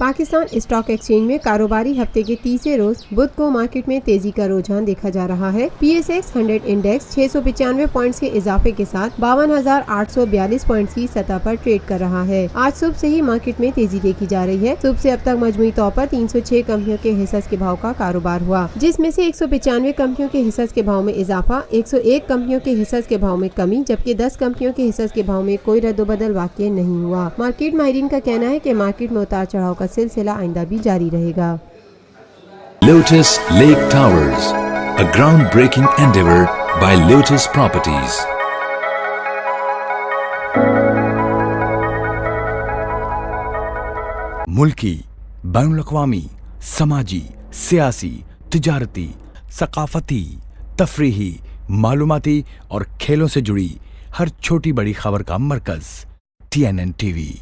Pakistan stock exchange में कारोबारी हफ्ते के तीसरे रोज बुध को मार्केट में तेजी का रुझान देखा जा रहा है। PSX 100 इंडेक्स 695 पॉइंट्स के इजाफे के साथ 52,842 पॉइंट्स की सतह पर ट्रेड कर रहा है। आज सुबह से ही मार्केट में तेजी देखी जा रही है। सुबह से अब तक मजमूई तौर पर 306 कंपनियों के हिस्सों के भाव का कारोबार हुआ, जिसमें से 195 कंपनियों के हिस्सों के भाव में इजाफा, 101 कंपनियों के हिस्सों के भाव में कमी, जबकि 10 कंपनियों के हिस्सों के भाव में कोई रद्दोबदल वाक़ई नहीं हुआ। मार्केट माहिरीन का कहना है कि मार्केट में उतार चढ़ाव का सिलसिला आइंदा भी जारी रहेगा। Lotus Lake Towers, a groundbreaking endeavor by Lotus Properties. मुल्की, बैनुल-अक़वामी, समाजी, सियासी, तिजारती, सकाफती, तफरीही, मालूमाती और खेलों से जुड़ी हर छोटी बड़ी खबर का मरकज TNN TV।